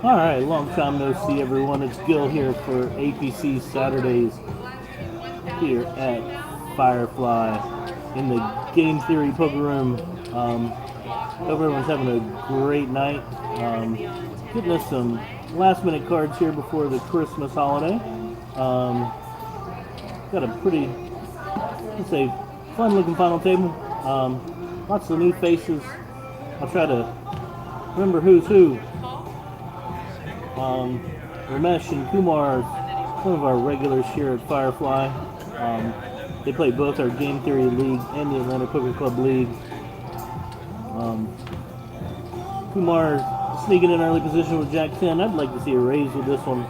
All right, long time no see, everyone. It's Gil here for APC Saturdays here at Firefly in the Game Theory Poker Room. Hope everyone's having a great night. Getting us some last-minute cards here before the Christmas holiday. Got a pretty, let's say, fun-looking final table. Lots of new faces. I'll try to remember who's who. Ramesh and Kumar, some of our regulars here at Firefly. They play both our Game Theory League and the Atlanta Poker Club League. Kumar sneaking in early position with Jack 10. I'd like to see a raise with this one.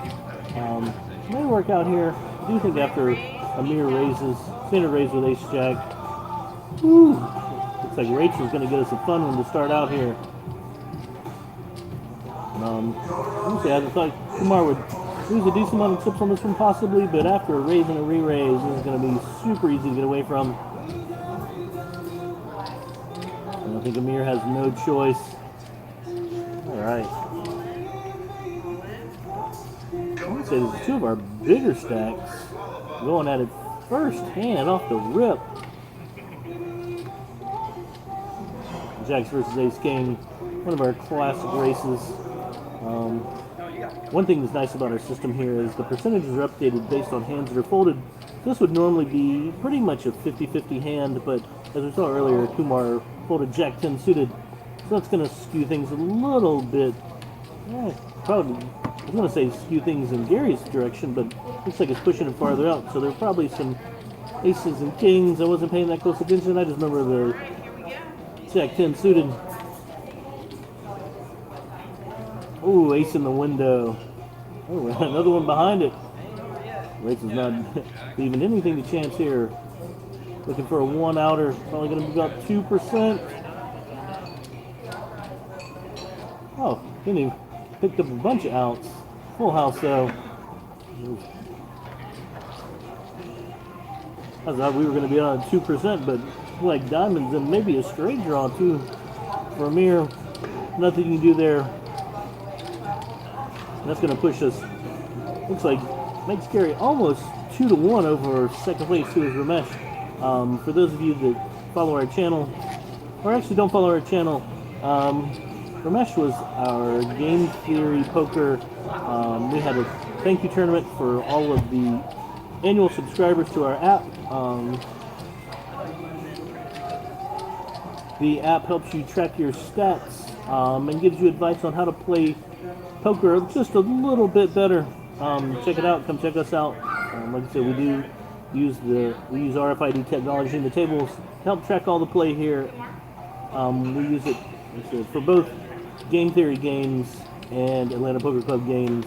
May work out here. I do think after Amir raises, standard raise with Ace Jack. Woo! Looks like Rachel's going to get us a fun one to start out here. I thought Kumar would lose a decent amount of chips on this one possibly, but after a raise and a re-raise, this is going to be super easy to get away from. And I think Amir has no choice. Alright. I would say there's two of our bigger stacks going at it first hand off the rip. Jacks versus Ace King, one of our classic races. One thing that's nice about our system here is the percentages are updated based on hands that are folded. This would normally be pretty much a 50-50 hand, but as we saw earlier, Kumar folded Jack 10 suited, so that's going to skew things a little bit. Probably, I was going to say skew things in Gary's direction, but looks like it's pushing it farther out, so there are probably some aces and kings. I wasn't paying that close attention. I just remember the Jack 10 suited. Ooh, ace in the window. Oh, another one behind it. Rachel's not leaving anything to chance here. Looking for a one-outer. Probably going to be about 2%. Oh, he picked up a bunch of outs. Full house, though. I thought we were going to be on 2%, but like diamonds and maybe a straight draw, too. For Amir, nothing you can do there. That's going to push us, looks like, makes Gary almost 2-1 over second place, who is Ramesh. For those of you that follow our channel, or actually don't follow our channel, Ramesh was our Game Theory Poker. We had a thank you tournament for all of the annual subscribers to our app. The app helps you track your stats and gives you advice on how to play poker just a little bit better. Check it out. Come check us out. Like I said, we use RFID technology in the tables to help track all the play here. We use it, like I said, for both Game Theory games and Atlanta Poker Club games.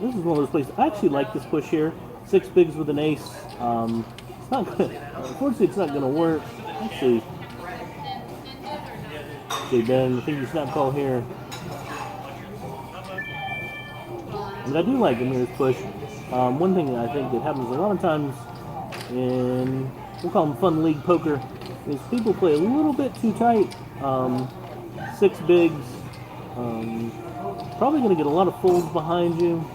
This is one of those places. I actually like this push here. 6 bigs with an ace. It's not good. Unfortunately, it's not going to work. Actually, Ben, I think you snap call here. But I do like Amir's push. One thing that I think that happens a lot of times in, we'll call them fun league poker, is people play a little bit too tight. 6 bigs. Probably going to get a lot of folds behind you.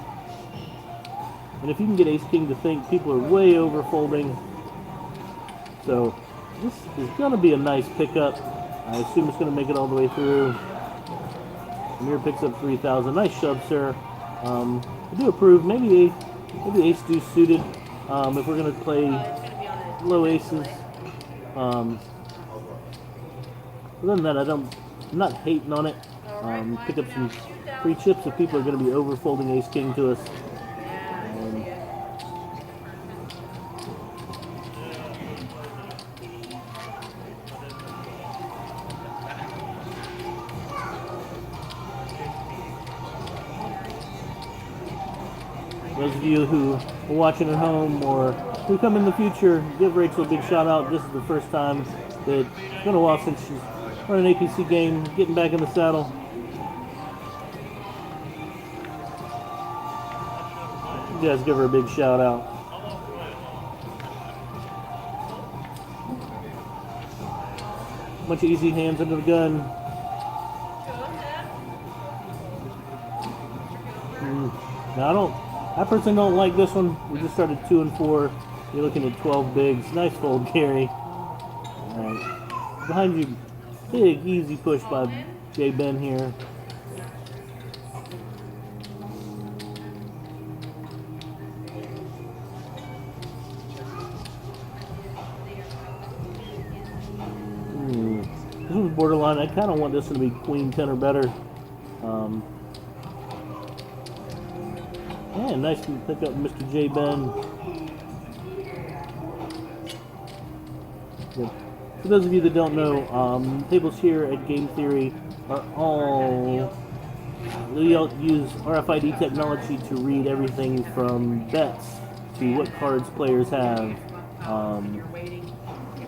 And if you can get Ace King to think, people are way over folding. So this is going to be a nice pickup. I assume it's going to make it all the way through. Amir picks up 3,000. Nice shove, sir. I do approve. Maybe ace deuce suited. If we're going to play low aces. Other than that, I'm not hating on it. Pick up some free chips if people are going to be over folding Ace King to us. Those of you who are watching at home or who come in the future, give Rachel a big shout out. This is the first time that it's been a while since she's run an APC game, getting back in the saddle. You guys give her a big shout out. bunch of easy hands under the gun. Now I personally don't like this one. We just started 2 and 4. You're looking at 12 bigs. Nice fold, Gary. All right. Behind you, big easy push by J. Ben here. This one's borderline. I kind of want this one to be queen 10 or better. And nice to pick up Mr. J. Ben. For those of you that don't know, tables here at Game Theory are all, we all use RFID technology to read everything from bets to what cards players have.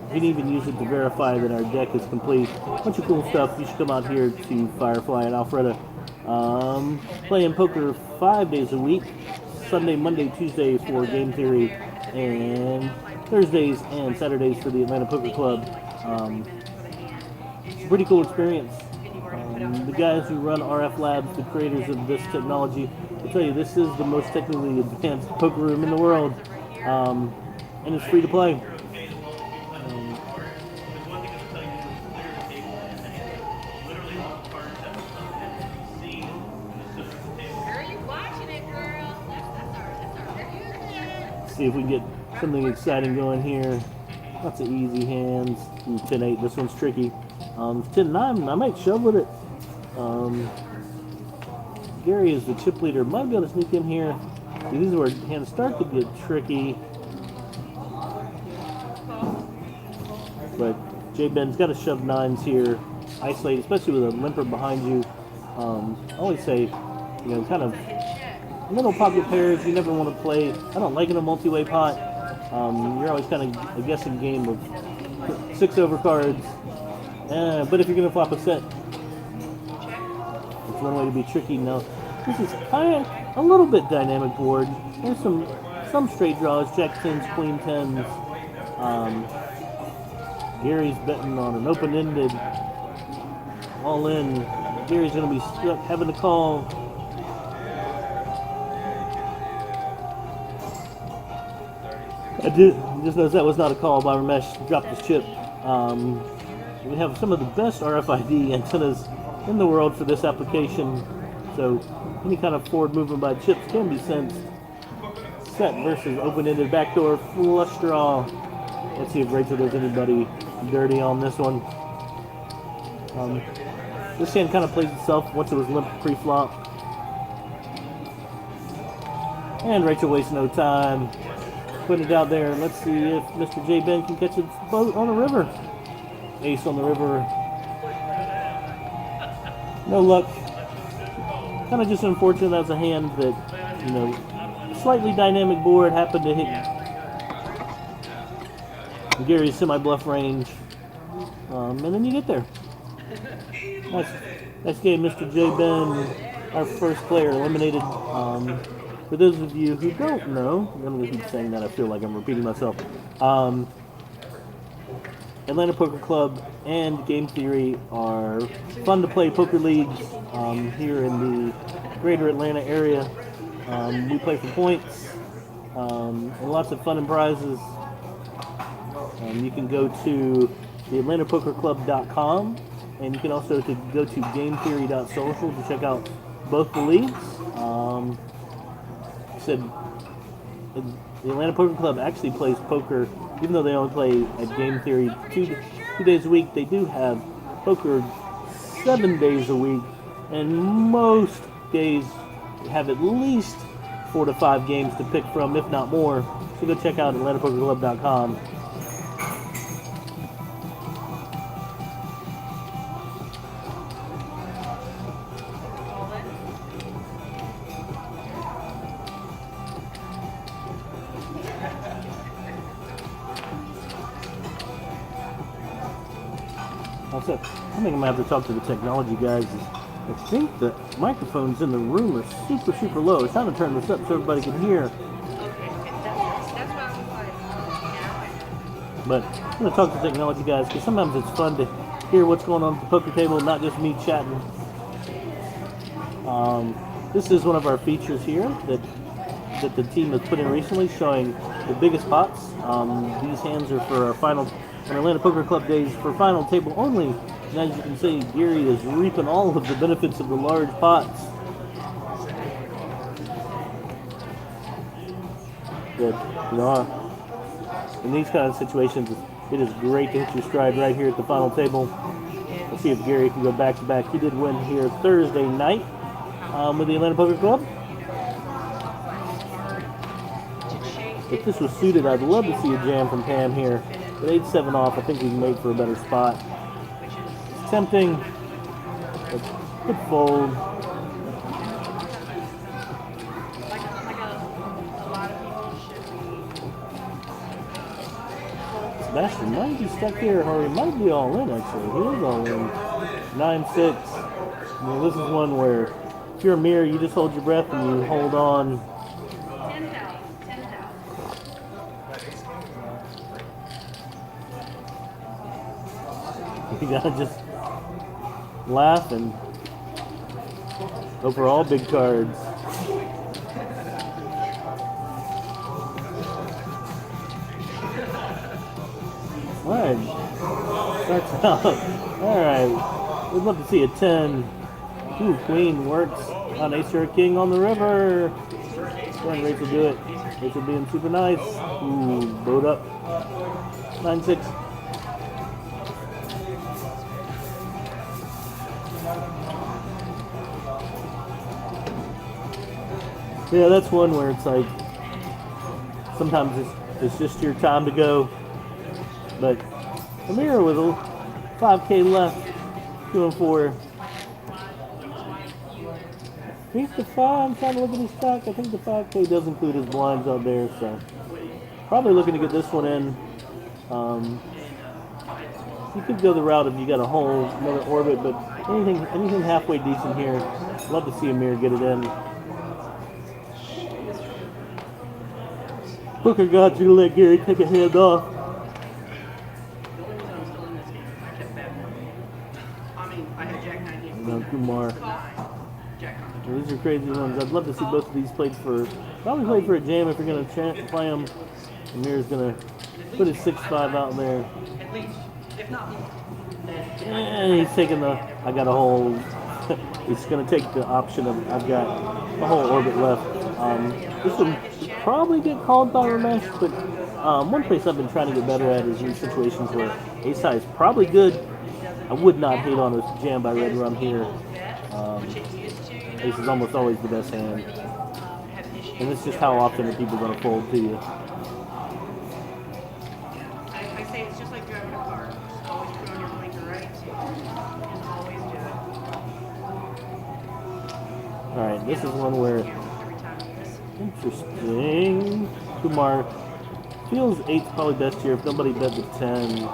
We can even use it to verify that our deck is complete. A bunch of cool stuff. You should come out here to Firefly and Alfreda. Playing poker 5 days a week. Sunday, Monday, Tuesday for Game Theory, and Thursdays and Saturdays for the Atlanta Poker Club. It's a pretty cool experience. The guys who run RF Labs, the creators of this technology, will tell you this is the most technically advanced poker room in the world, and it's free to play. See if we can get something exciting going here. Lots of easy hands. 10-8, this one's tricky. 10-9, I might shove with it. Gary is the chip leader. Might be able to sneak in here. See, these are where hands start to get tricky. But J. Ben's got to shove 9s here. Isolate, especially with a limper behind you. I always say, kind of little pocket pairs you never want to play. I don't like in a multi-way pot. You're always kind of a guessing game of 6 over cards. But if you're going to flop a set, it's one way to be tricky. Now, this is kind of a little bit dynamic board. There's some straight draws, jack 10s, queen 10s. Gary's betting on an open-ended all in. Gary's going to be stuck having to call. I just noticed that was not a call by Ramesh. Dropped his chip. We have some of the best RFID antennas in the world for this application. So any kind of forward movement by chips can be sensed. Set versus open-ended backdoor flush draw. Let's see if Rachel does anybody dirty on this one. This hand kind of plays itself once it was limp pre-flop. And Rachel wastes no time. Putting it out there. Let's see if Mr. J. Ben can catch his boat on the river. Ace on the river. No luck. Kind of just unfortunate that's a hand that, slightly dynamic board happened to hit Gary's semi-bluff range. And then you get there. Nice game, Mr. J. Ben. Our first player eliminated. For those of you who don't know, I'm going to keep saying that, I feel like I'm repeating myself. Atlanta Poker Club and Game Theory are fun to play poker leagues here in the greater Atlanta area. We play for points and lots of fun and prizes. You can go to the AtlantaPokerClub.com, and you can also go to GameTheory.social to check out both the leagues. Said the Atlanta Poker Club actually plays poker, even though they only play at Game Theory two days a week. They do have poker 7 days a week, and most days have at least 4 to 5 games to pick from, if not more. So go check out AtlantaPokerClub.com. I think I'm going to have to talk to the technology guys. I think the microphones in the room are super, super low. It's time to turn this up so everybody can hear. But I'm going to talk to the technology guys because sometimes it's fun to hear what's going on at the poker table, not just me chatting. This is one of our features here that the team has put in recently, showing the biggest pots. These hands are for our final, on Atlanta Poker Club days, for final table only. And as you can see, Gary is reaping all of the benefits of the large pots. Good. You know, in these kind of situations, it is great to hit your stride right here at the final table. Let's see if Gary can go back to back. He did win here Thursday night with the Atlanta Poker Club. If this was suited, I'd love to see a jam from Pam here. But 8-7 off, I think we can make for a better spot. It's tempting, but good fold. Sebastian might be stuck here, or he might be all in actually. He is all in. 9-6. I mean, this is one where if you're a mirror, you just hold your breath and you hold on. You gotta just laugh and go for all big cards. Alright, starts out. Alright, we'd love to see a 10. Ooh, queen works on ace or king on the river. And Rachel do it. Rachel being super nice. Ooh, boat up. 9-6. Yeah, that's one where it's like sometimes it's just your time to go. But Amir with a 5K left, 2-4. I think the 5, I'm trying to look at his stock. I think the 5K does include his blinds out there, so probably looking to get this one in. You could go the route if you got a whole another orbit, but anything halfway decent here. Love to see Amir get it in. Booker got you to let Gary take a hand off. No, Kumar. These are crazy ones. I'd love to see both of these played for, probably played for a jam if you're going to play them. Amir's going to put his 6-5 out there. And he's taking the, I got a whole, he's going to take the option of, I've got a whole orbit left. This would probably get called by Ramesh, but one place I've been trying to get better at is in situations where ace high is probably good. I would not hate on a jam by red rum here. Ace is almost always the best hand. And it's just how often are people going to fold to you. I say it's just like driving a car. Always put on your blinker, right? And always do it. Alright, this is one where, interesting. Kumar feels 8's probably best here if nobody bet the 10.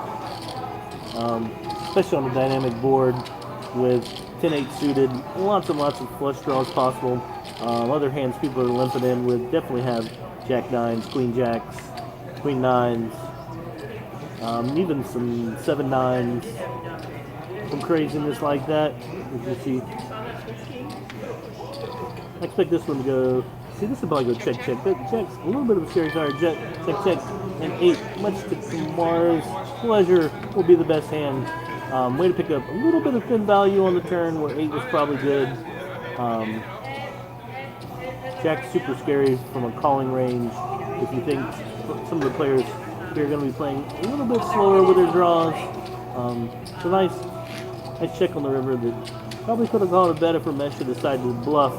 Especially on a dynamic board with 10-8 suited, lots and lots of flush draws possible. Other hands people are limping in with definitely have jack 9s, queen jacks, queen 9s, even some 7-9s, some craziness like that. As you see, I expect this one to go. See, this will probably go check, check, but checks a little bit of a scary card. Check, check, check, and 8. Much to Kumar's pleasure, will be the best hand. Way to pick up a little bit of thin value on the turn where 8 was probably good. Jack's super scary from a calling range. If you think some of the players here are going to be playing a little bit slower with their draws. So nice check on the river that probably could have called a bet if Ramesh had decided to bluff.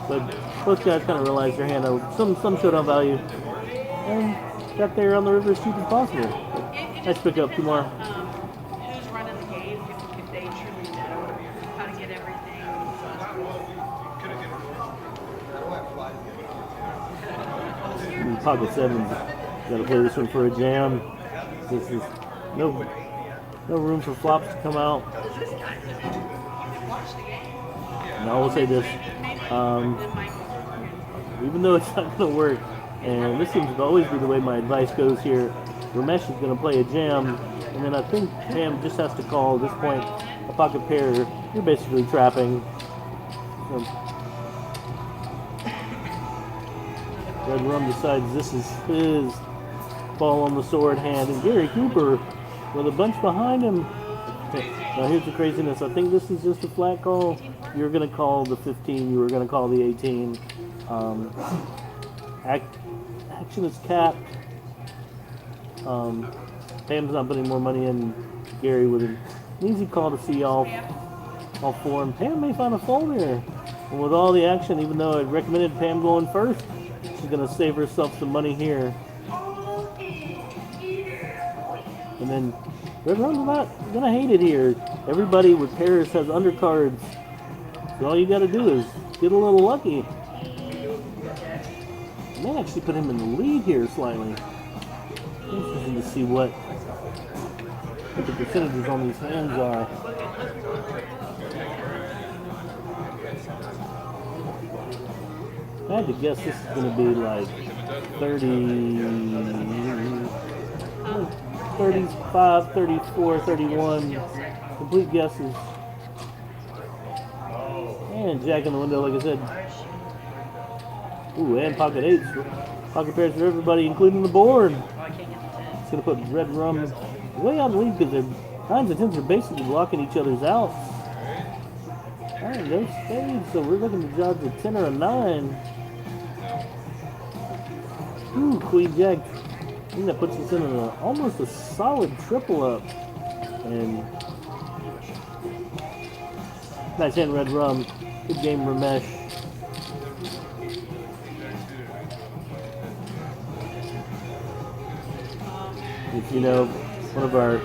But both guys kind of realized their hand had some showdown value and got there on the river as cheap as possible. Nice pick up, Kumar. Pocket 7's got to play this one for a jam. This is no room for flops to come out. And I will say this, even though it's not going to work, and this seems to always be the way my advice goes here, Ramesh is going to play a jam And then I think Pam just has to call at this point a pocket pair. You're basically trapping. So, Red Rum decides this is his ball on the sword hand, and Gary Cooper with a bunch behind him. Okay, now here's the craziness. I think this is just a flat call. You're going to call the 15. You were going to call the 18. Action is capped. Pam's not putting more money in. Gary with an easy call to see all four. And Pam may find a fold here. And with all the action, even though I recommended Pam going first, she's going to save herself some money here. And then Red Rum's not going to hate it here. Everybody with pairs has undercards. So all you got to do is get a little lucky. I may actually put him in the lead here slightly. Interesting to see what the percentages on these hands are. I had to guess this is going to be like 35, 34, 31. Complete guesses. And Jack in the window, like I said. Ooh, and pocket eights. Pocket pairs for everybody, including the board. It's going to put Red Rum way on the lead because their 9s and 10s are basically blocking each other's outs. Alright, no spades, so we're looking to judge a 10 or a 9. Ooh, Queen Jack. I think that puts us in almost a solid triple up. And nice hand, Red Rum. Good game, Ramesh. If you know, one of our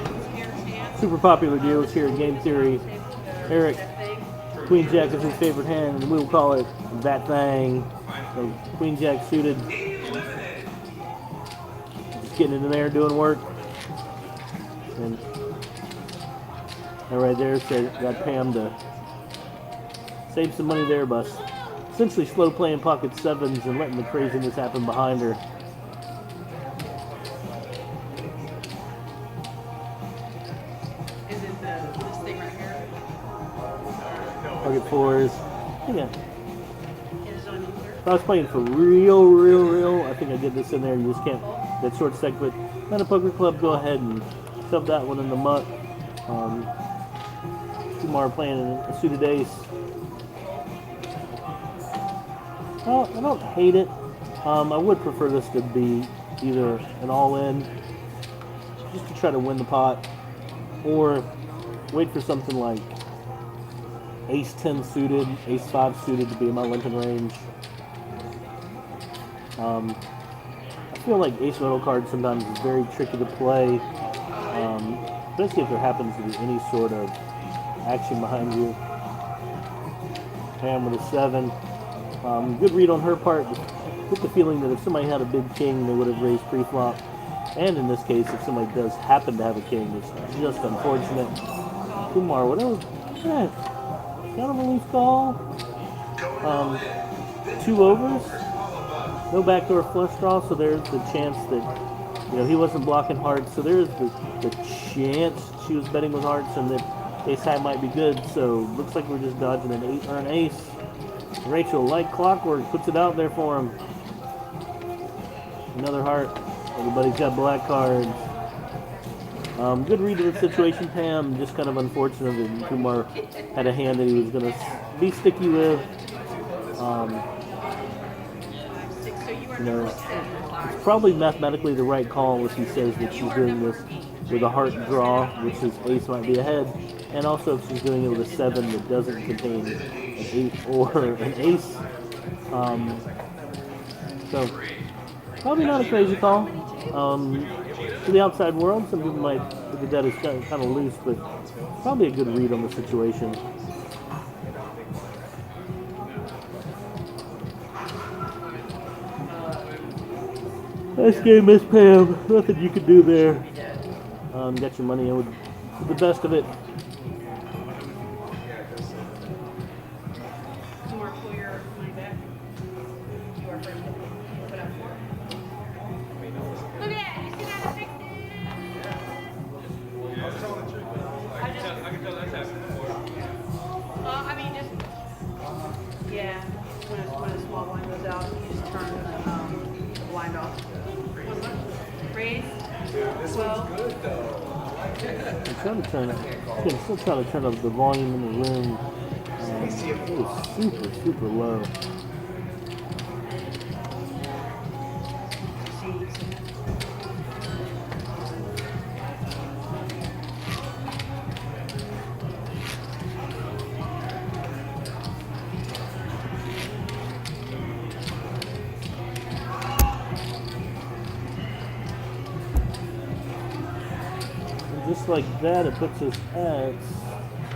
super popular deals here at Game Theory, Eric, Queen Jack is his favorite hand, and we'll call it that thing. So Queen Jack suited. Just getting into there, doing work. And right there, so got Pam to save some money there, but essentially slow playing pocket 7s and letting the craziness happen behind her. Pocket 4s. Yeah. If I was playing for real, I think I did this in there. You just can't, that short segment. Let a poker club go ahead and shove that one in the muck. Kumar playing a suited ace. Well, I don't hate it. I would prefer this to be either an all-in, just to try to win the pot, or wait for something like Ace 10 suited, Ace 5 suited to be in my limping range. I feel like Ace Metal card sometimes is very tricky to play, especially if there happens to be any sort of action behind you. Pam with a 7. Good read on her part. Get the feeling that if somebody had a big king, they would have raised pre-flop. And in this case, if somebody does happen to have a king, it's just unfortunate. Kumar, whatever. Yeah, kind of a loose call. 2 overs. No backdoor flush draw, so there's the chance that, he wasn't blocking hearts. So there's the chance she was betting with hearts and that ace high might be good. So looks like we're just dodging an 8 or an ace. Rachel, like clockwork, puts it out there for him. Another heart. Everybody's got black cards. Good read of the situation, Pam. Just kind of unfortunate that Kumar had a hand that he was going to be sticky with. It's probably mathematically the right call if he says that she's doing this with a heart draw, which his ace might be ahead, and also if she's doing it with a 7 that doesn't contain an 8 or an ace. So probably not a crazy call. To the outside world, some people might look at that as kind of loose, but probably a good read on the situation. Nice game, Miss Pam. Nothing you could do there. Got your money in with the best of it. small blind goes out, you just turn the blind off. Raise. This one's good though. I'm trying to turn it. I'm still trying to turn up the volume in the room. It is super, super low. Just like that, it puts us at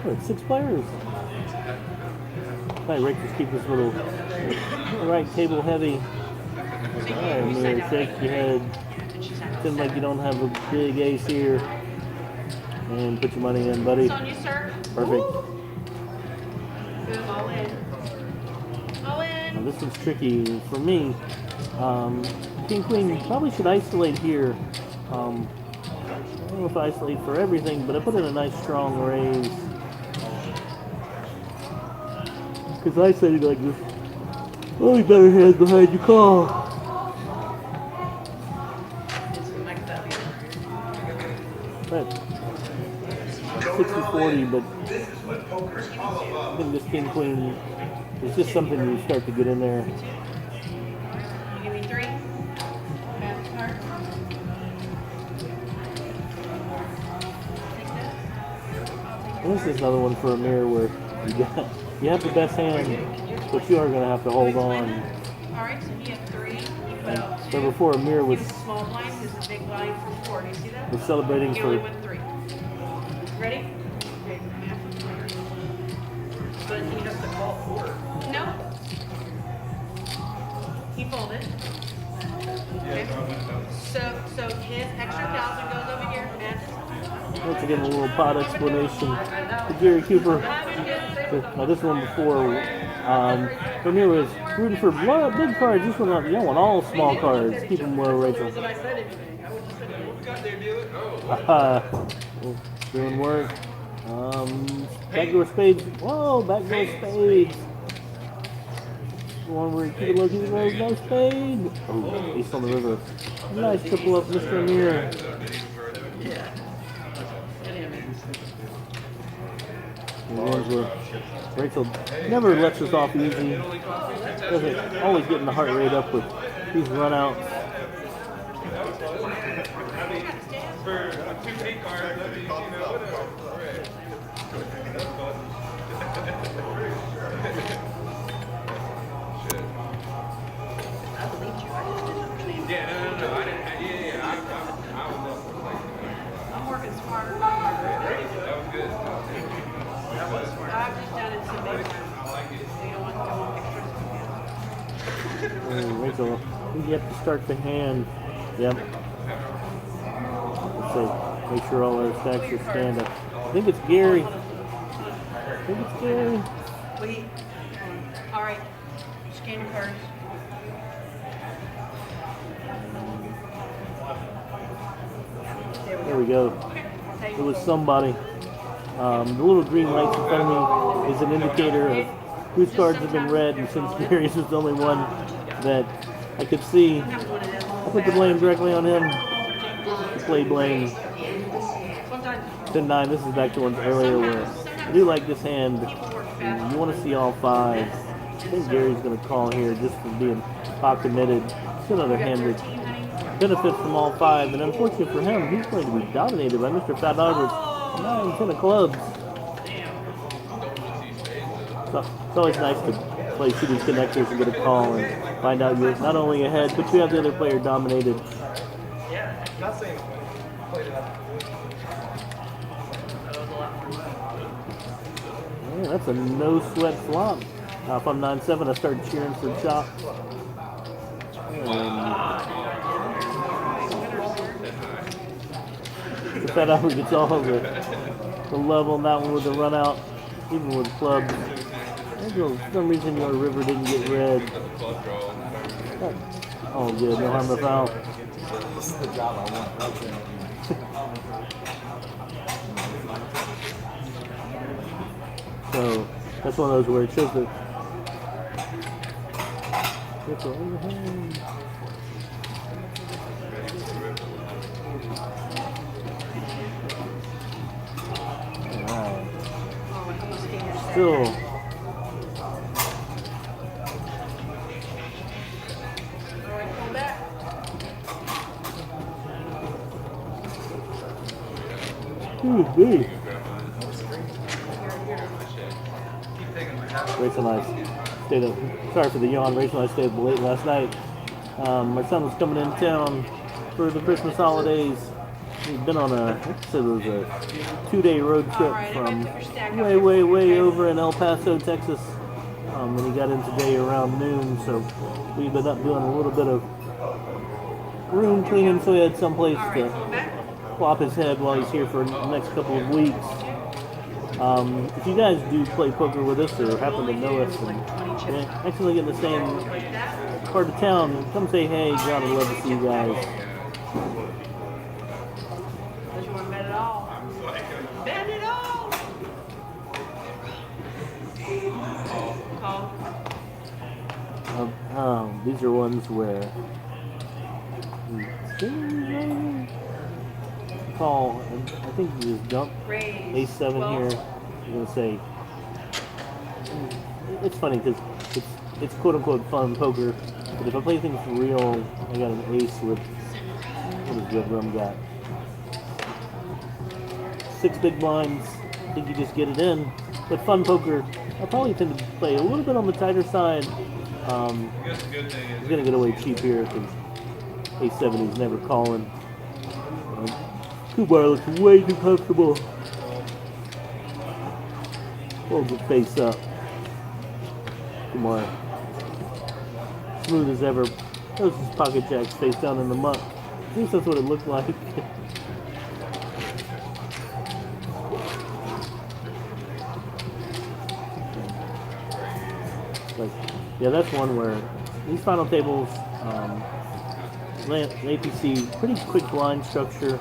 what, 6 players. Right, Rick, just keep this little right table heavy. Alright, Amir, shake your head. Seems like you don't have a big ace here. And put your money in, buddy. It's on you, sir. Perfect. Good, all in. All in. Now this one's tricky for me. King Queen probably should isolate here. I don't know if I isolate for everything, but I put in a nice strong raise. Because isolating like this, only better hands behind you call. Right. 60-40, but I think this King Queen is just something you start to get in there. You give me 3. Pass the card. And this is another one for Amir where you have the best hand, but you are going to have to hold on. Alright, so you have 3. You put out 2. So before Amir was Use a small blind because the big blind for 4. Do you see that? celebrating You only for went 3. Ready? Okay, half a player. But he has to call 4. No. He folded. Okay. So his extra 1,000 goes over here. And once again a little pot explanation to Gary Cooper. Now this one before, Amir was rooting for big cards. This one, you don't want all small cards. Keep them low, Rachel. Doing work. Backdoor spades. Whoa, backdoor spades. The one where you keep it low, keep it low, no spade. Oh, ace on the river. Nice triple up, Mr. Amir. The ones where Rachel never lets us off easy. Doesn't always getting the heart rate up with these runouts. For a 2-8 card, let me, whatever. I believed you. I just didn't understand. Yeah, no, I didn't. I was up for like. I'm working smarter. That was good. I've just done it so many times. I like it. You don't want to go on pictures. Rachel, you have to start the hand. Yep. Let's see. Make sure all our stacks are stand up. I think it's Gary. Wait. All right. Scan your cards. There we go. It was somebody. The little green lights in front of me is an indicator of whose cards have been read, and since Gary's was the only one that I could see, I put the blame directly on him. He played blame. 10-9. This is back to ones earlier where I do like this hand. You want to see all 5. I think Gary's going to call here just for being pot committed. It's another hand that benefits from all 5, and unfortunately for him, he's going to be dominated by Mr. Fat Dog with 9-10 of clubs. So it's always nice to play shooting connectors and get a call and find out you're not only ahead, but you have the other player dominated. Yeah, not saying played it up. Yeah, that's a no sweat flop. If I'm 9-7, I start cheering for chop. The Fat Albert gets all the love on that one with the run out, even with clubs. For some reason your river didn't get red. Oh good, no harm, no foul. This is the job I want. So that's one of those where it shows that Triple overhand. Alright. Oh, I almost gave your Still. All right, pull back. Ooh, Keep Rachel and I stayed up. Sorry for the yawn. Rachel and I stayed up late last night. My son was coming in town for the Christmas holidays. He'd been on I think it was a 2-day road trip Alright, from everybody put your stack up way, there. way, way Okay. over in El Paso, Texas. And he got in today around noon, so we've been up doing a little bit of room cleaning, so he had someplace All right, to pull back. flop his head while he's here for the next couple of weeks. If you guys do play poker with us or happen to know us and actually get in the same Like that. part of town, come say hey. John would love to see you guys. Unless you want to bet it all. Bet it all. Call. These are ones where call. I think you just dump Raise. A7 Well, here. You're gonna say it's funny because it's quote unquote fun poker. But if I play things for real, I got an ace with what does Red Rum got? 6 big blinds. I think you just get it in. But fun poker, I probably tend to play a little bit on the tighter side. I guess the good thing is He's gonna get away cheap here because A7 he's never calling. Kubar looks way too comfortable. Holds the face up. Kumar, smooth as ever, throws his pocket jacks face down in the muck. At least that's what it looked like. But yeah, that's one where these final tables, APC, pretty quick blind structure,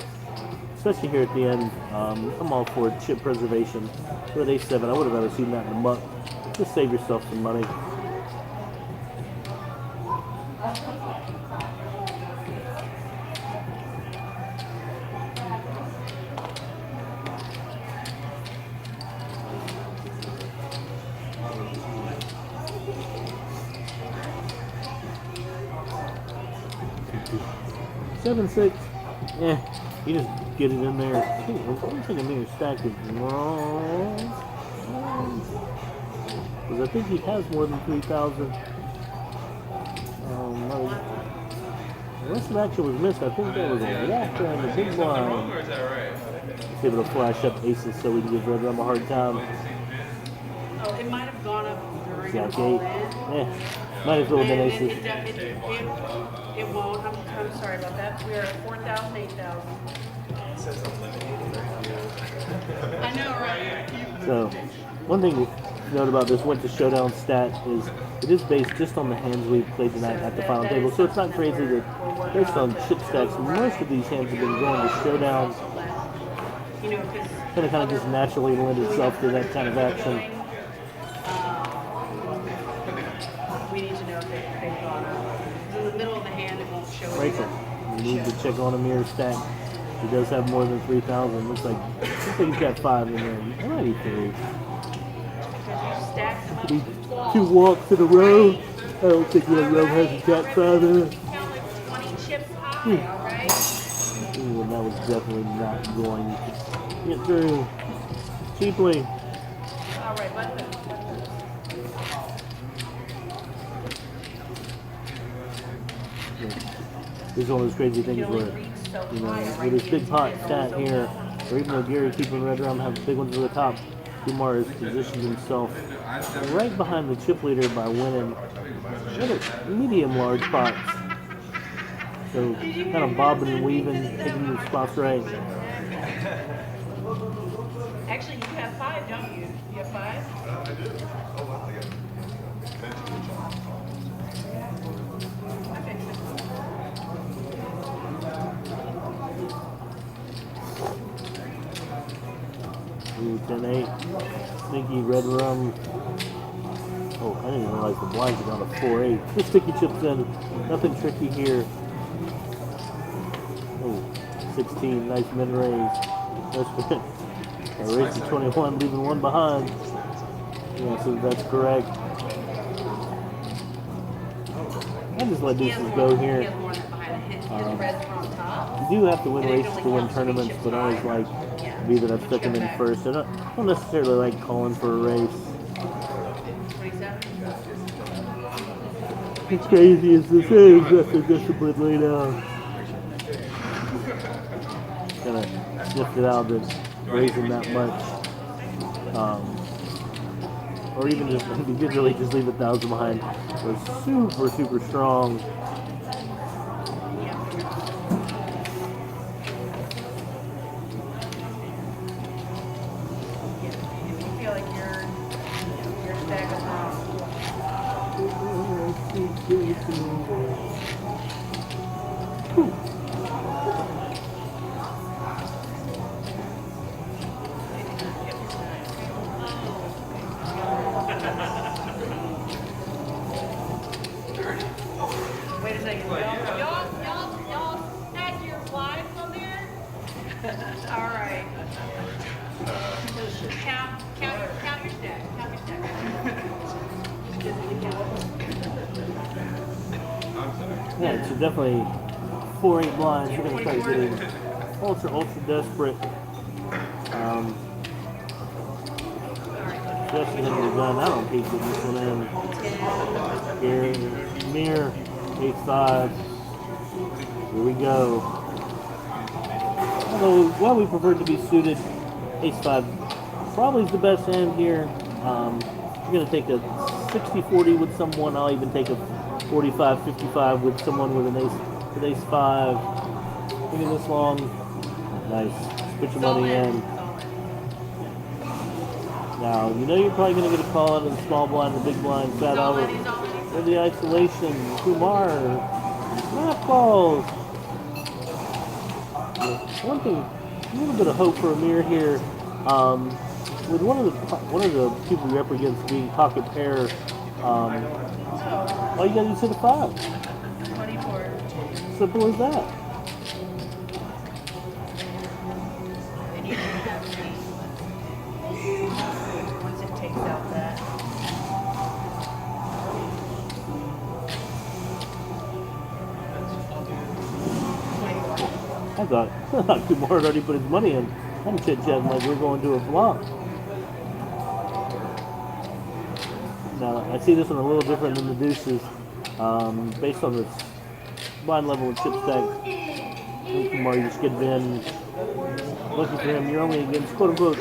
especially here at the end. I'm all for chip preservation. With A7, I would have rather seen that in the muck. Just save yourself some money. Seven, 6. Yeah, you just get it in there. I think a mirror stack is wrong. Because I think he has more than 3,000. The rest of the action was missed. I think there was a walker on the big wrong, blind. or is that right? He's able to flash up aces so we can give Red Rum a hard time. Oh, it might have gone up during Jack the ball 8. in. Yeah, might as well have been And aces. it won't. I'm sorry about that. We're at 4,000, 8,000. I know, right? So, one thing to note about this Went to Showdown stat is it is based just on the hands we've played tonight at the final table. So it's not crazy that based on chip stacks, most of these hands have been going to Showdown. You know, because Kind of just naturally lend itself to that kind of action. we need to know if they've gone up. 'Cause in the middle of the hand, it won't show. Rachel, you need to check on a mirror stack. He does have more than 3,000. Looks like he's got 5 in there. He might be 3. Because you stack them up. Could be 2 walks in a row. I don't think Red Rum has a jack 5 in it. Count like 20 chips high, all right? Ooh, and that was definitely not going to get through cheaply. All right, button. This is one of those crazy things where, you know, with this big pot stat here, or even though Gary Keeper and Red Rum have big ones at the top, Kumar has positioned himself right behind the chip leader by winning medium large pots. So kind of bobbing and weaving, taking your spots right. Actually, you have 5, don't you? You have 5? Okay. Ooh, 10-8. Sneaky Red Rum. Oh, I didn't even realize the blinds are down to 4-8. Just sticky chips in. Nothing tricky here. Oh, 16. Nice min raise. That's good. Raise to 21, leaving one behind. Yeah, so that's correct. I just let deuces go here. You do have to win races to win tournaments, but I always like to be that I've stuck them in first. I don't necessarily like calling for a race. As crazy as this is, that's a discipline laid down. Kind of sniffed it out that raising that much. Or even just, if you did really just leave 1,000 behind, was super, super strong. Wait a second. Y'all had your lives on there? All right. Count your stack. Count your stack. Yeah, so definitely 4-8 blinds. We're going to start getting ultra desperate. Just into the gun. I don't hate getting this one in. Here, mirror, 8-5. Here we go. Although, while we prefer to be suited, ace-5 probably is the best hand here. I'm going to take a 60-40 with someone. I'll even take a 45-55 with someone with an ace-5. Thinking this long. Nice. Put your money in. Now, you know you're probably going to get a call out of the small blind, the big blind, fat over. Or the isolation. Kumar. Math balls. One thing, a little bit of hope for Amir here. With one of the people you're up against being pocket pair, all you gotta do is hit a 5. 24. Simple as that. And you can have once it takes out that. I thought Kumar had already put his money in. I'm chit-chatting like we're going to a flop. Now, I see this one a little different than the deuces. Based on this blind level and chip stack, Kumar, you just get in. Looking for him, you're only against, quote-unquote,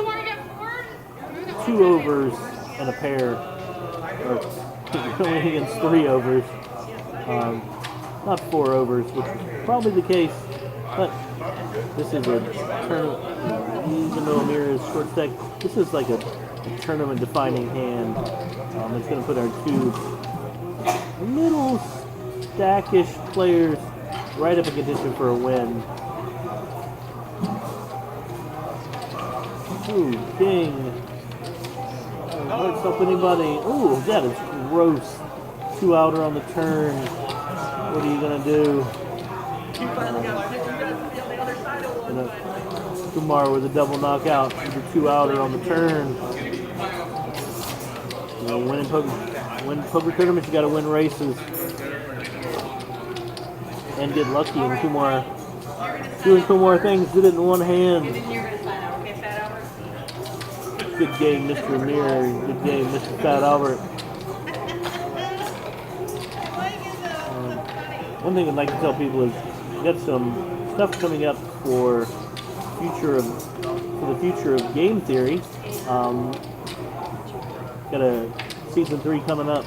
2 overs and a pair. Or, you're only against 3 overs. Not 4 overs, which is probably the case. But this is a tournament, even though Amir is short stack, this is like a tournament defining hand. It's going to put our 2 middle stackish players right up in contention for a win. Ooh, king. Don't stop anybody. Ooh, that is gross. 2 outer on the turn. What are you going to do? Kumar with a double knockout, the 2 outer on the turn. You know, win poker tournaments, you got to win races and get lucky. And Kumar doing Kumar things, did it in one hand. Good game, Mr. Amir. Good game, Mr. Fat Albert. One thing I'd like to tell people is we got some stuff coming up for the future of game theory. Got a season 3 coming up.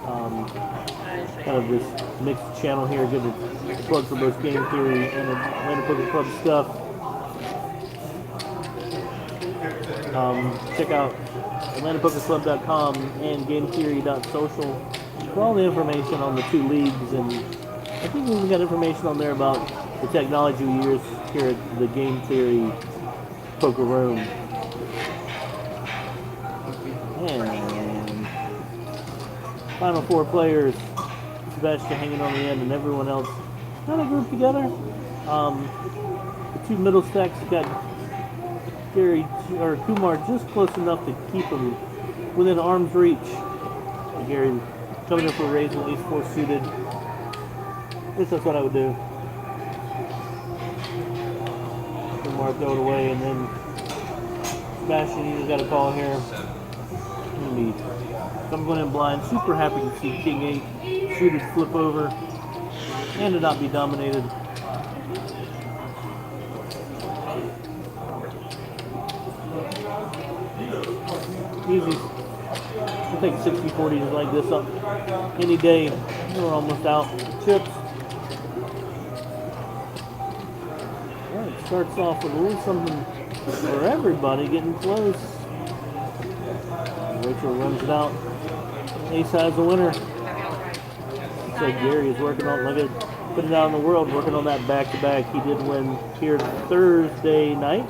Kind of this mixed channel here, give a plug for both game theory and Atlanta Poker Club stuff. Check out AtlantaPokerClub.com and GameTheory.social for all the information on the 2 leagues, and I think we've got information on there about the technology we use here at the Game Theory Poker Room. And Final 4 players. Sebastian hanging on the end, and everyone else kind of grouped together. The 2 middle stacks got Gary or Kumar just close enough to keep him within arm's reach. And Gary coming in for a raise at least 4 suited. At least that's what I would do. Kumar throw it away, and then Sebastian, you just got a call here. I'm going in blind. Super happy to see King 8 suited flip over and to not be dominated. Easy. I think 60-40 like this up any day. We're almost out. Chips. Alright, starts off with a little something for everybody, getting close. Rachel runs it out. Ace has the winner. Looks like Gary is working on, like I put it out in the world, working on that back-to-back. He did win here Thursday night.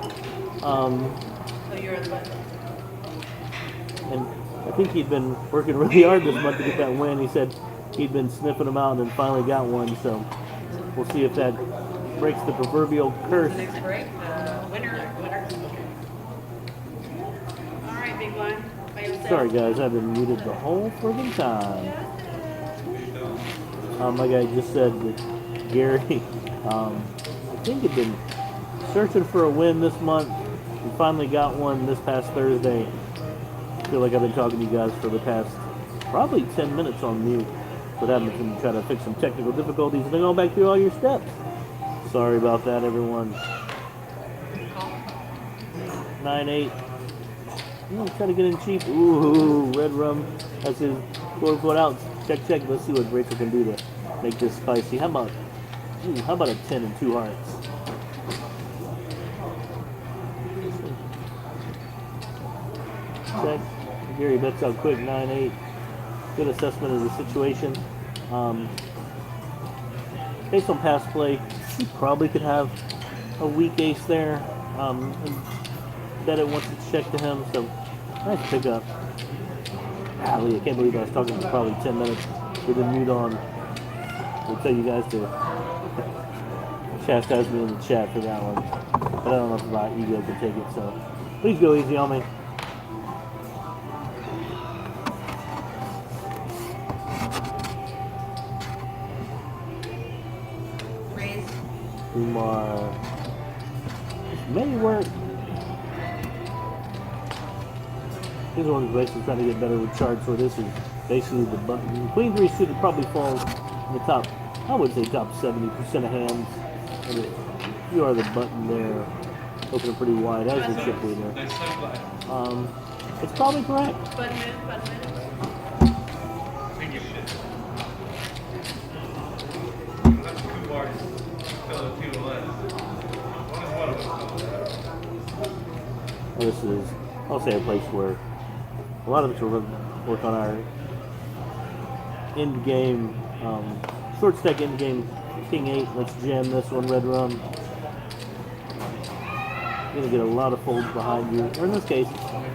And I think he'd been working really hard this month to get that win. He said he'd been sniffing them out and then finally got one. So we'll see if that breaks the proverbial curse. Next break, winner. All right, big blind. By yourself. Sorry guys, I've been muted the whole friggin' time. Like I just said, that Gary, I think had been searching for a win this month. He finally got one this past Thursday. I feel like I've been talking to you guys for the past probably 10 minutes on mute. But I've been trying to fix some technical difficulties and then going back through all your steps. Sorry about that, everyone. 9-8. Try to get in cheap. Ooh, red rum. That's his quote-unquote out. Check. Let's see what Rachel can do to make this spicy. How about a 10 and 2 hearts? Check. Gary bets out quick. 9-8. Good assessment of the situation. Based on past play, he probably could have a weak ace there. And bet it once it's checked to him. So nice pickup. Golly, I can't believe I was talking for probably 10 minutes with the mute on. I'll tell you guys to chastise me in the chat for that one. But I don't know if my ego can take it, so please go easy on me. Raise. Kumar. This may work. He's the one who's basically trying to get better with charts, so this is basically the button. Queen 3 suited probably falls in the top, I would say top 70% of hands. And you are the button there, opening pretty wide as the chip leader. It's probably correct. Button in. Take your shit. That's two bars. Fill it 2 to less. This is, I'll say, a place where a lot of us will work on our end game, short stack end game. King 8, let's jam this one, red rum. You're gonna get a lot of folds behind you. Or in this case,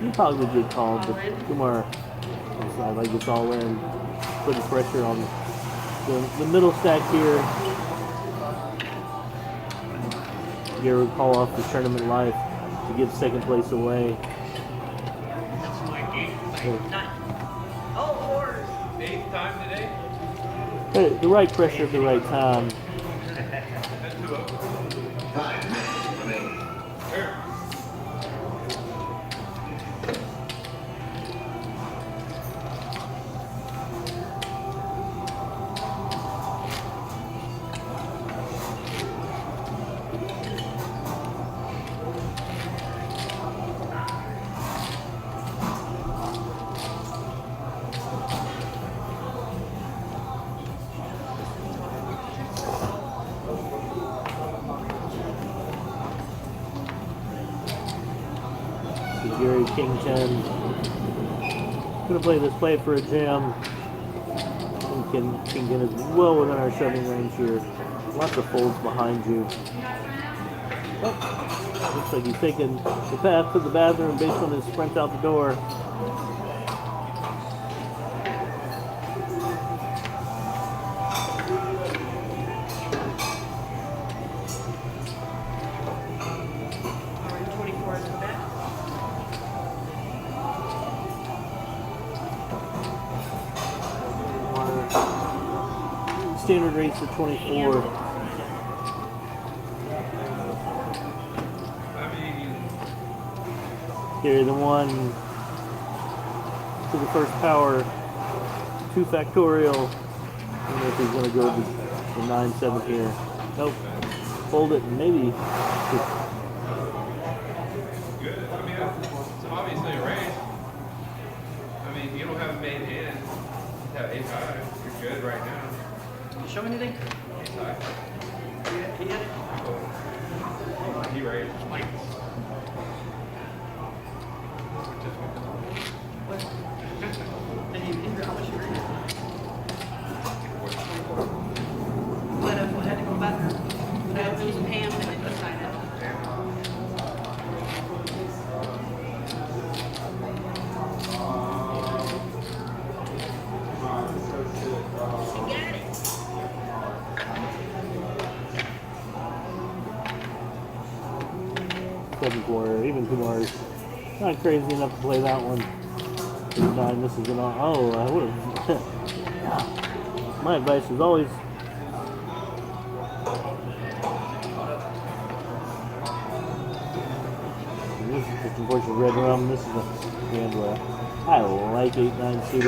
you probably would get called, but Kumar, I like this all in, putting pressure on the middle stack here. Gary would call off the tournament life to give second place away. That's my game. 9. Oh, Lord. 8th time today? Hey, the right pressure at the right time. That's 2 up. Sure. Gary, King 10. Gonna play this play for a jam. And King 10 is well within our shoving range here. Lots of folds behind you. Oh, looks like he's taking the path to the bathroom based on his sprint out the door. standard race at 24. I mean, Carry the 1 to the first power, 2 factorial. I don't know if he's going to go to the 9-7 here. Nope. Fold it and maybe. good. I mean, it's obviously a race. I mean, you don't have a main hand. You have 8-5. You're good right now. Did you show anything? 8-5. He had it. He raised. What? And you, how much you read? But I had to go back. But it was Pam that didn't sign it. She got it. 7-4, even Kumar's not crazy enough to play that one. 9, this is an oh, I would have. My advice is always and this is just unfortunately red rum. This is a hand where I like 8-9 suited.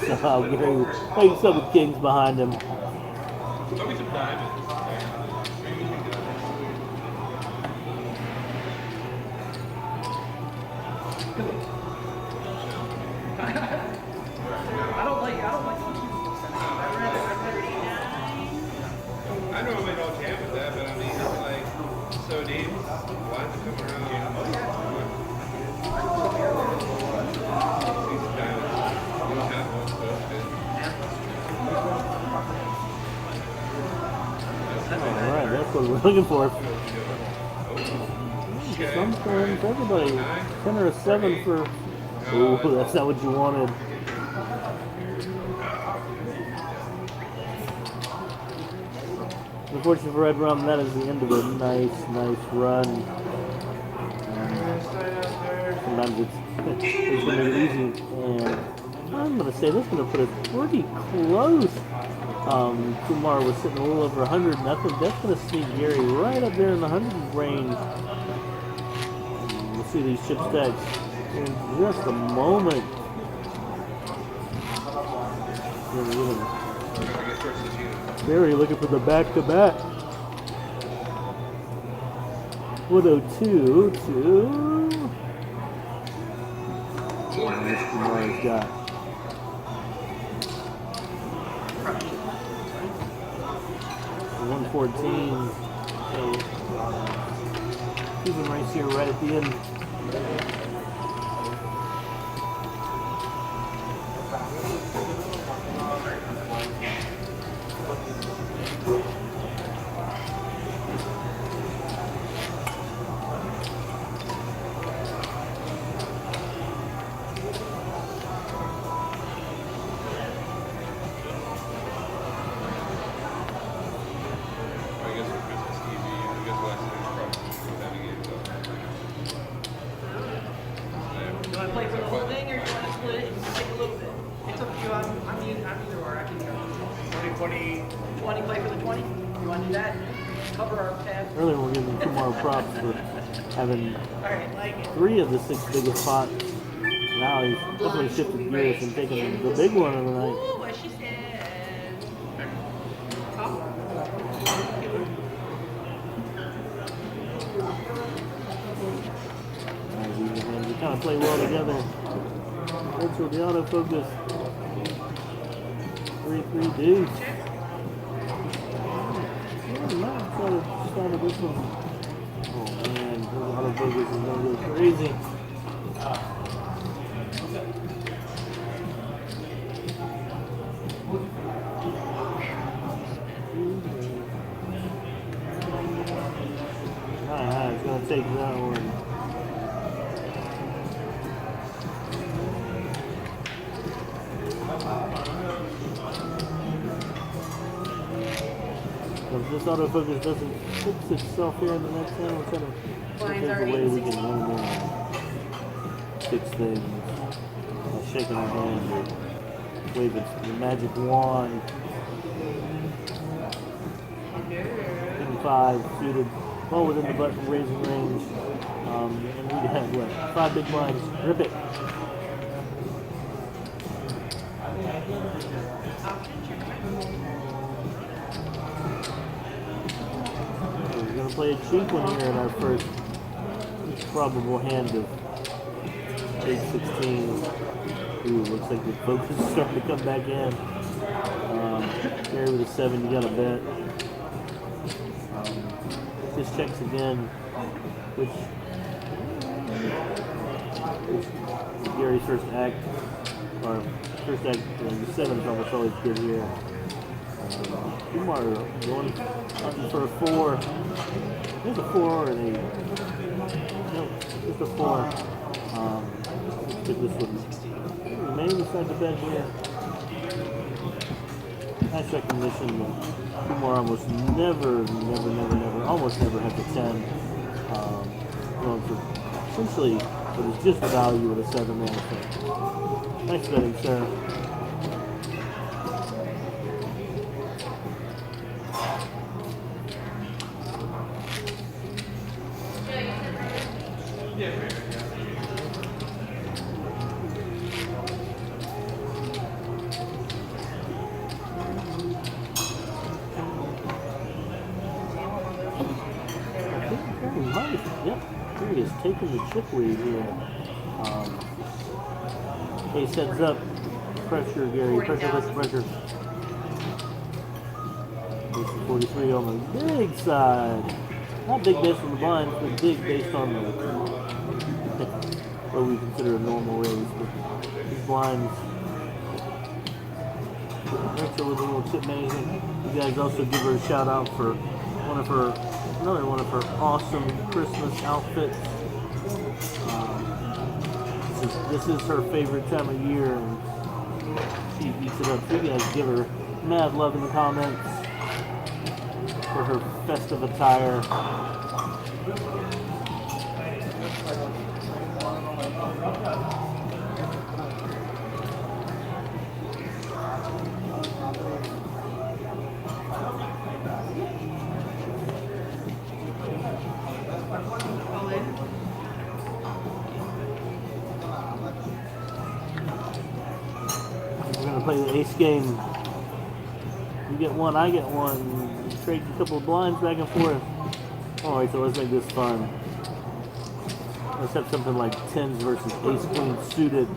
So Gary plays some with kings behind him. Show me some diamonds. I don't like I'd rather I normally don't jam with that, but I mean, it's like so deep. Lines to come around. These diamonds. You don't have one, so it's good. Alright, that's what we're looking for. Okay. Something for everybody. 10 or a 7 for. Ooh, that's not what you wanted. Unfortunately for Red Rum, that is the end of a nice run. Sometimes it's going to make it easy. And I'm going to say this is going to put us pretty close. Kumar was sitting a little over 100, and that's going to sneak Gary right up there in the 100 range. We'll see these chip stacks in just a moment. Gary looking for the back-to-back. 102 to. There's Kumar's got. 114. So even race here right at the end. Earlier we're giving Kumar props for having 3 of the 6 biggest pots. Now he's definitely shifted gears and taking the big one of the night. Ooh, what she said. They kind of play well together. Also the autofocus. 3-3 dudes. Started this one. Oh man, this autofocus is gonna go crazy. It's gonna take that one. If this autofocus doesn't fix itself here in the next one, we're trying to look at the way we can learn and fix things. By shaking our hand or waving the magic wand. 5 suited, well within the button raising range. And we have what? 5 big blinds. Rip it. We're gonna play a cheap one here in our first probable hand of 8-16. Ooh, looks like the focus is starting to come back in. Gary with a 7, you got to bet. Just checks again, which Gary's first act, or first act, the 7 is almost always good here. Kumar going hunting for a 4. There's a 4 or an 8. No, just a 4. Let's get this one. Remain inside the bed here. Nice recognition. Kumar almost never almost never has a 10. Going for essentially what is just value with a 7 man. Nice betting, sir. Yep, here he is taking the chip lead here. Case heads up. Pressure, Gary. Pressure. This is 43 on the big side. Not big based on the blinds, but big based on the what we consider a normal raise. But these blinds. Rachel with a little chip management. You guys also give her a shout out for another one of her awesome Christmas outfits. This is her favorite time of year, and she eats it up. So you guys give her mad love in the comments for her festive attire. Play the ace game. You get one, I get one. Trade a couple of blinds back and forth. Alright, so let's make this fun. Let's have something like 10s versus ace queen suited.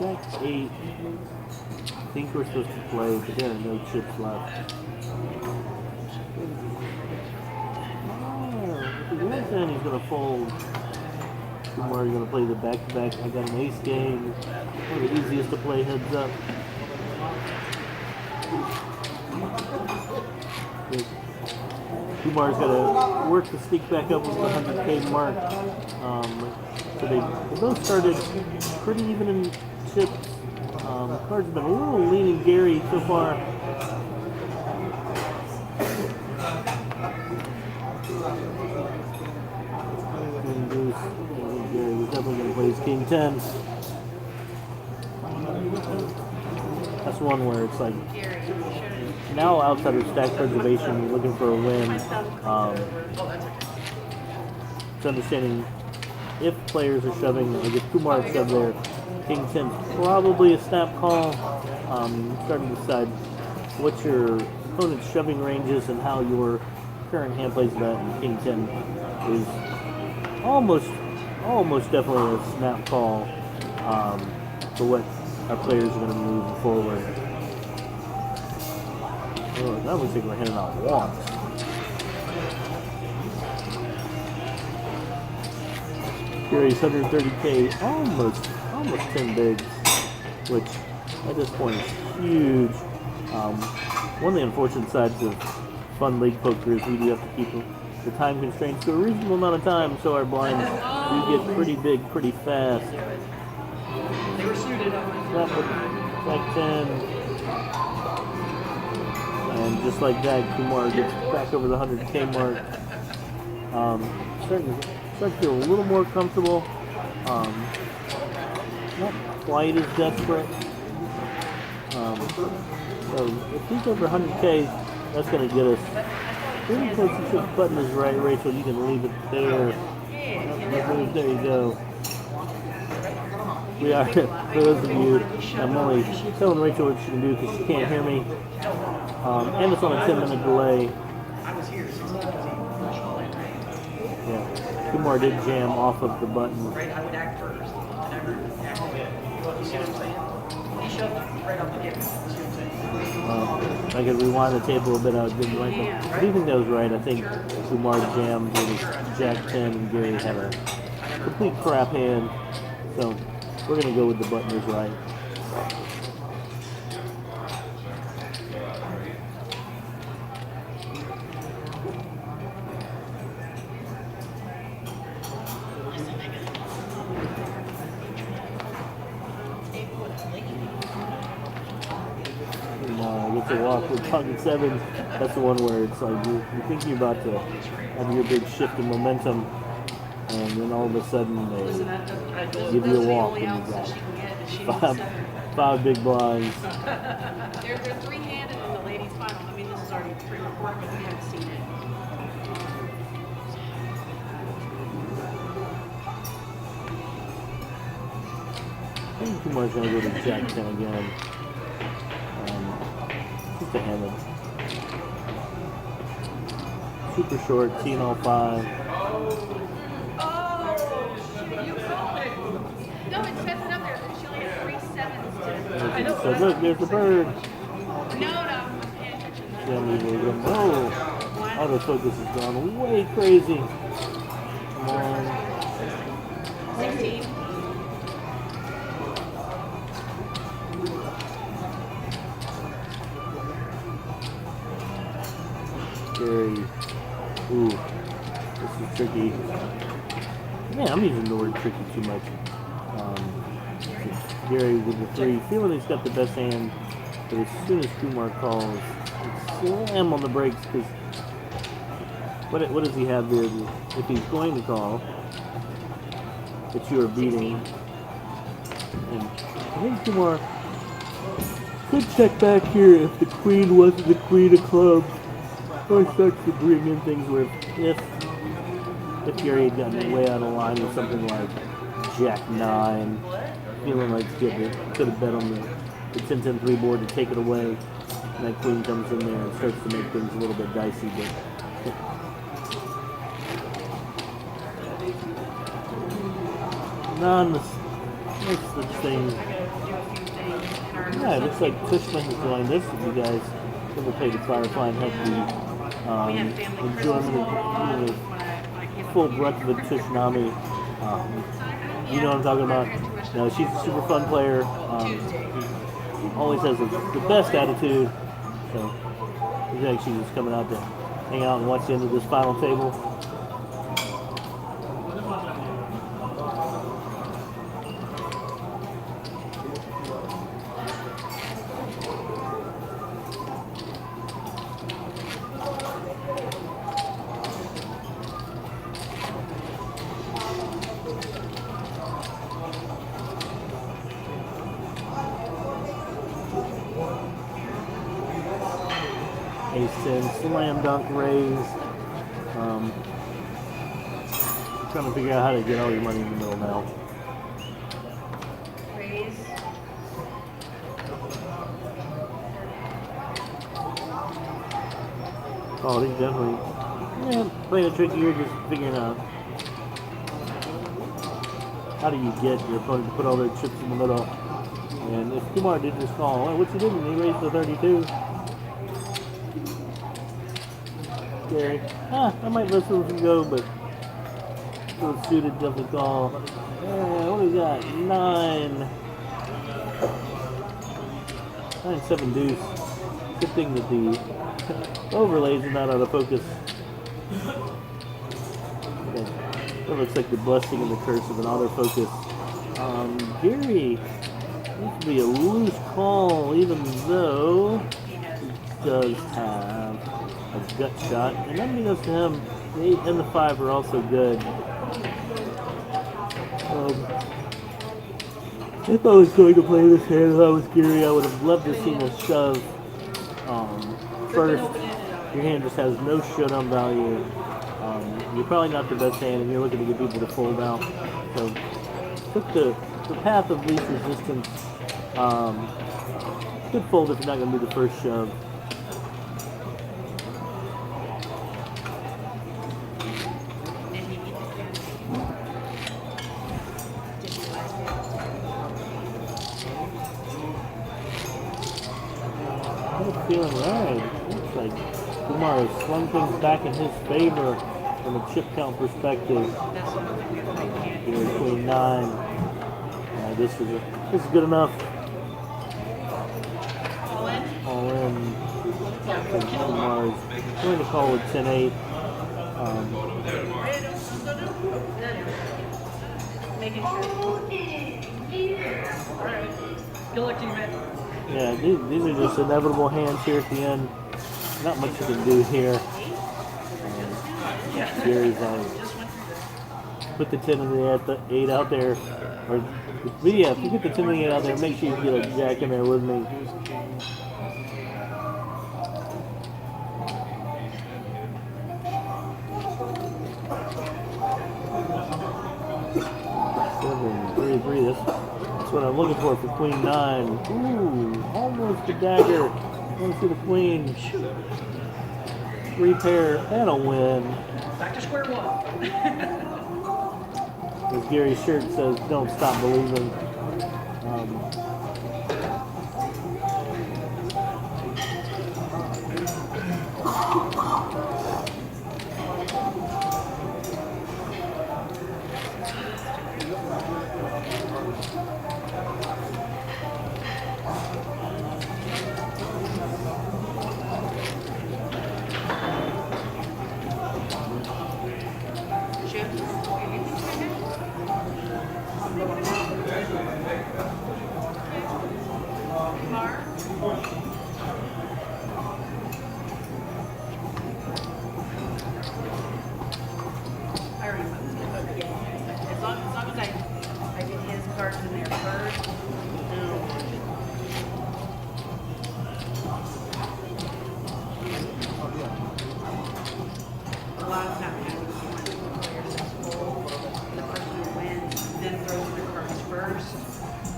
Jack 8. I think we're supposed to play, but there are no chips left. If he wins then he's going to fold. Tomorrow you're going to play the back-to-back. I got an ace game. One of the easiest to play heads up. Kumar's got to work to sneak back up with the 100K mark. So they both started pretty even in chips. Cards have been a little leaning Gary so far. Gary was definitely going to play his King 10. That's one where it's like now outside of stack preservation, you're looking for a win. It's understanding if players are shoving, like if Kumar shoved there, King 10's probably a snap call. Starting to decide what your opponent's shoving range is and how your current hand plays that. And King 10 is almost definitely a snap call for what our players are going to move forward. Oh, that looks like we're handing out walks. Gary's 130K, almost 10 bigs, which at this point is huge. One of the unfortunate sides of fun league poker is we do have to keep the time constraints to a reasonable amount of time, so our blinds do get pretty big pretty fast. They were suited on my Back 10. And just like that, Kumar gets back over the 100K mark. Starting to feel a little more comfortable. Not quite as desperate. So if he's over 100K, that's going to get us pretty close to the button is right, Rachel. You can leave it there. There you go. We are, for those of you, I'm only telling Rachel what she can do because she can't hear me. And it's on a 10-minute delay. Yeah, Kumar did jam off of the button. Right, I would act first. And I would act. You see what I'm saying? He shoved right off the hip. You see what I'm saying? I could rewind the table a bit. I didn't like it. I do think that was right. I think Kumar jammed with his Jack 10 and Gary had a complete crap hand. So we're going to go with the button is right. Gets a walk with pocket 7. That's the one where it's like you think you're about to have your big shift in momentum, and then all of a sudden they give you a walk and you got five big blinds. They're three-handed in the ladies' final. I mean, this is already pre-recorded, but we haven't seen it. I think Kumar's going to go to Jack 10 again. Just a handed. Super short, seen all 5. Oh, you called it. No, it says it up there. She only had 3 sevens to. I know. So look, there's the bird. No, I'm paying attention. Oh, autofocus has gone way crazy. Come on. 16. Gary. Ooh, this is tricky. Man, I'm using the word tricky too much. Gary with the 3, feeling he's got the best hand, but as soon as Kumar calls, slam on the brakes because what does he have there? If he's going to call, that you are beating, and I think Kumar could check back here if the queen wasn't the queen of clubs. Or starts to bring in things where if Gary had gotten way out of line with something like Jack 9, feeling like could have bet on the 10-10-3 board to take it away, and that queen comes in there and starts to make things a little bit dicey. But that's the thing. Yeah, it looks like Tushman has joined us. If you guys ever played at Firefly and had the enjoyment of full breadth of a Tushnami, you know what I'm talking about. No, she's a super fun player. Always has the best attitude. So it's like she's just coming out to hang out and watch the end of this final table. Ace-10, slam dunk raise. Trying to figure out how to get all your money in the middle now. Raise. Oh, he's definitely playing a trick here, just figuring out how do you get your opponent to put all their chips in the middle. And if Kumar did this call, well, what's he doing? He raised the 32. Gary, I might let this one go, but little suited definitely call. What do we got? 9-7 deuce. Good thing that the overlays are not out of focus. Okay. That looks like the blessing and the curse of an autofocus. Gary needs to be a loose call, even though does have a gut shot, and then goes to him. The 8 and the 5 are also good. If I was going to play this hand, if I was Gary, I would have loved to see a shove first. Your hand just has no showdown value. You're probably not the best hand, and you're looking to get people to fold out. So, took the path of least resistance. Good fold if you're not going to do the first shove. I'm feeling right. Looks like Kumar has swung things back in his favor from a chip count perspective. Here, queen 9. This is good enough. All in. Kumar's going to call with 10-8. Making sure. Alright. Good luck to you, man. Yeah, these are just inevitable hands here at the end. Not much you can do here. Gary's put the 10 and the 8 out there. But yeah, if you get the 10 and the 8 out there, make sure you get a jack in there with me. That's what I'm looking for queen 9. Ooh, almost a dagger. Want to see the queen. 3 pair and a win. Back to square one. As Gary's shirt says, don't stop believing.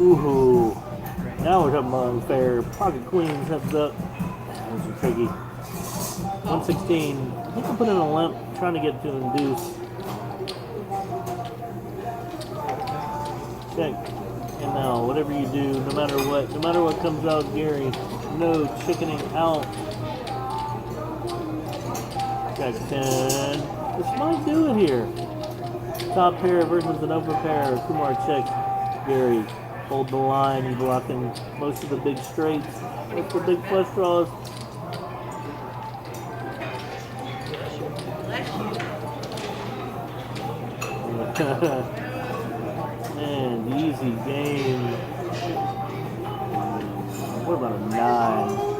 Ooh, now we're talking about unfair. Pocket queens heads up. Those are tricky. 116. I think I'll put in a limp, trying to get to the deuce. Check. And now, whatever you do, no matter what comes out, Gary, no chickening out. Jack 10. This might do it here. Top pair versus an open pair. Kumar checks. Gary, hold the line. You're blocking most of the big straights. What's the big flush draws? Man, easy game. What about a 9?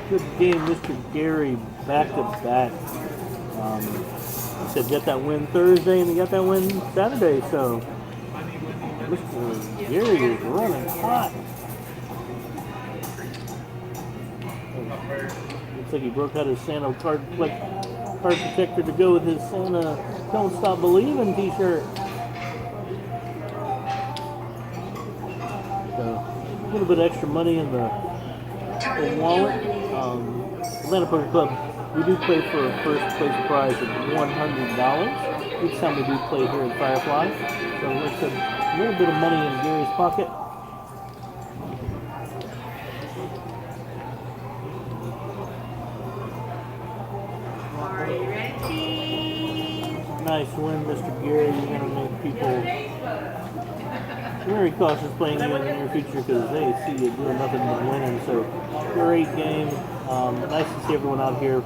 Good game, Mr. Gary, back to back. He said got that win Thursday and he got that win Saturday, so Mr. Gary is running hot. Looks like he broke out his Santa card protector to go with his Santa Don't Stop Believing t-shirt. So, a little bit extra money in the wallet. Atlanta Poker Club, we do play for a first place prize of $100. each time we do play here in Firefly. So it's a little bit of money in Gary's pocket. Are you ready? Nice win, Mr. Gary. You're going to make people very cautious playing you in the near future because they see you doing nothing but winning. So, great game. Nice to see everyone out here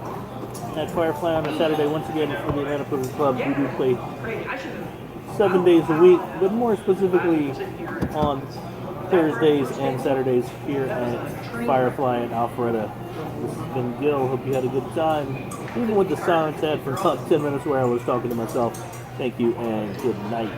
at Firefly on a Saturday. Once again, for the Atlanta Poker Club, we do play 7 days a week, but more specifically on Thursdays and Saturdays here at Firefly in Alpharetta. This has been Gil. Hope you had a good time. Even with the silence ad for about 10 minutes where I was talking to myself. Thank you and good night.